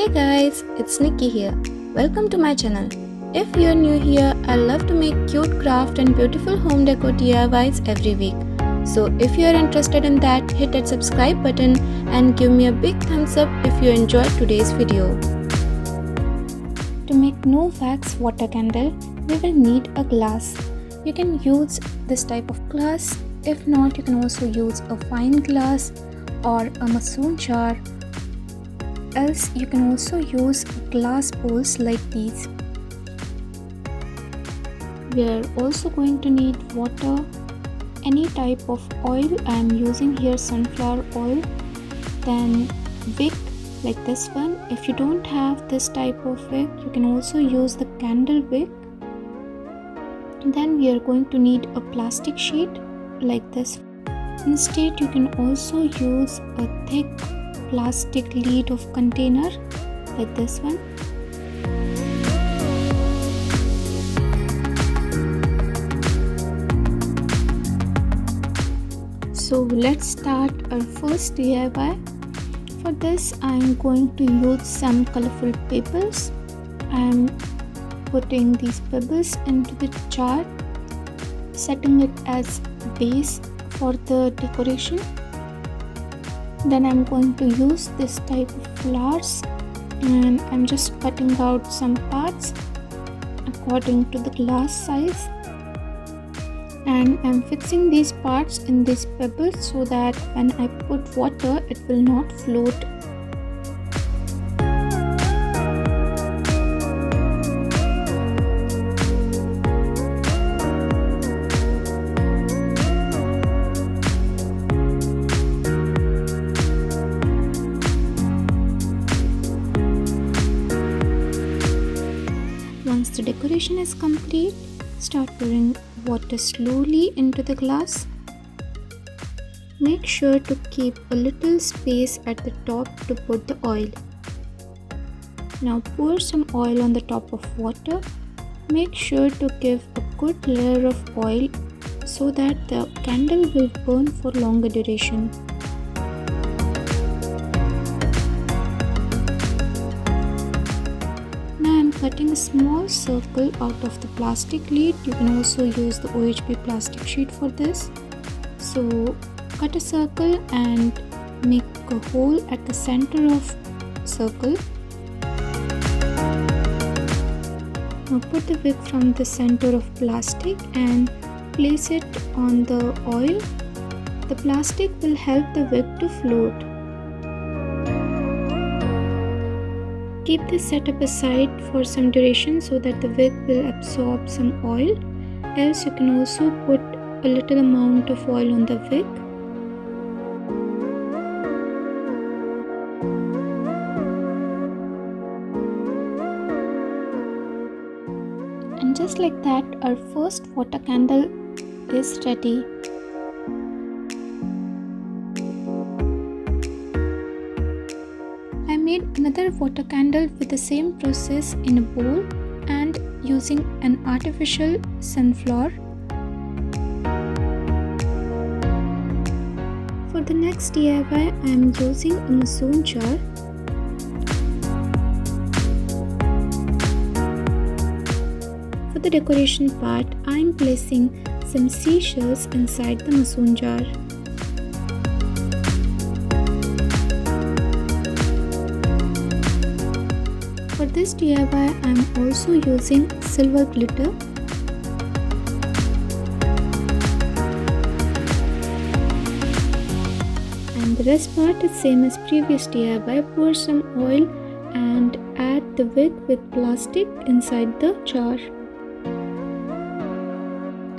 Hey guys, it's Nikki here. Welcome to my channel. If you're new here, I love to make cute craft and beautiful home decor DIYs every week. So if you're interested in that, hit that subscribe button and give me a big thumbs up if you enjoyed today's video. To make no wax water candle, we will need a glass. You can use this type of glass. If not, you can also use a fine glass or a mason jar. Else you can also use glass bowls like these. We are also going to need water, any type of oil. I am using here sunflower oil, then wick like this one. If you don't have this type of wick, you can also use the candle wick. Then we are going to need a plastic sheet like this. Instead, you can also use a thick plastic lid of container like this one. So let's start our first DIY. For this I am going to use some colorful pebbles. I am putting these pebbles into the jar, setting it as base for the decoration. Then I'm going to use this type of flowers and I'm just cutting out some parts according to the glass size, and I'm fixing these parts in these pebbles so that when I put water it will not float. Once the decoration is complete, start pouring water slowly into the glass. Make sure to keep a little space at the top to put the oil. Now pour some oil on the top of water. Make sure to give a good layer of oil so that the candle will burn for longer duration. Cutting a small circle out of the plastic lid. You can also use the OHP plastic sheet for this. So cut a circle and make a hole at the center of circle. Now put the wick from the center of plastic and place it on the oil. The plastic will help the wick to float. Keep this setup aside for some duration so that the wick will absorb some oil. Else you can also put a little amount of oil on the wick. And just like that, our first water candle is ready. I made another water candle with the same process in a bowl and using an artificial sunflower. For the next DIY, I am using a mason jar. For the decoration part, I am placing some seashells inside the mason jar. For this DIY, I am also using silver glitter. And the rest part is same as previous DIY. Pour some oil and add the wick with plastic inside the jar.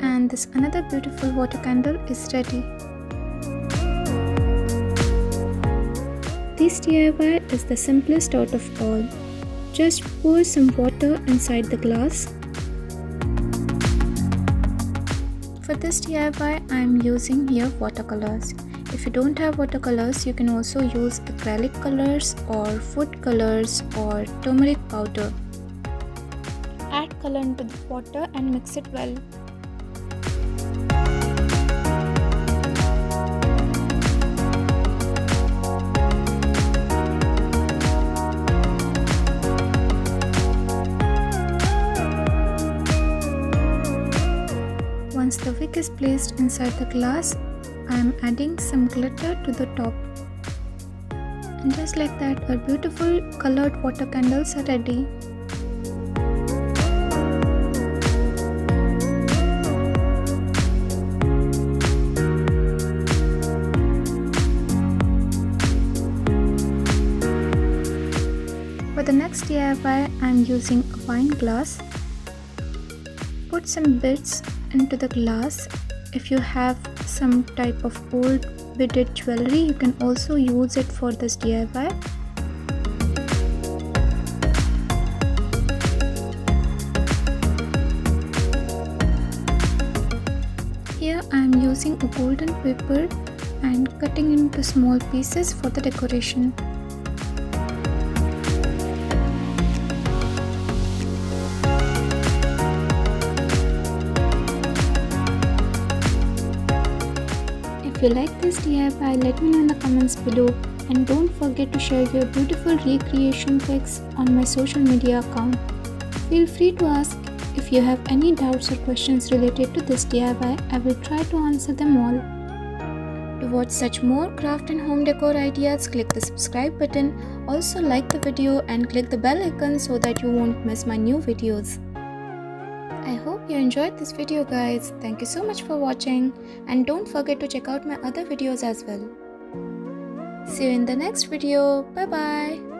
And this another beautiful water candle is ready. This DIY is the simplest out of all. Just pour some water inside the glass. For this DIY, I am using here watercolors. If you don't have watercolors, you can also use acrylic colors or food colors or turmeric powder. Add color into the water and mix it well. placed inside the glass, I am adding some glitter to the top. And just like that, our beautiful colored water candles are ready. For the next DIY, I am using a wine glass. Put some bits into the glass. If you have some type of old beaded jewelry, you can also use it for this DIY. Here I am using a golden paper and cutting into small pieces for the decoration. If you like this DIY, let me know in the comments below, and don't forget to share your beautiful recreation pics on my social media account. Feel free to ask if you have any doubts or questions related to this DIY. I will try to answer them all. To watch such more craft and home decor ideas, click the subscribe button. Also like the video and click the bell icon so that you won't miss my new videos. I hope you enjoyed this video, guys. Thank you so much for watching, and don't forget to check out my other videos as well. See you in the next video. Bye bye.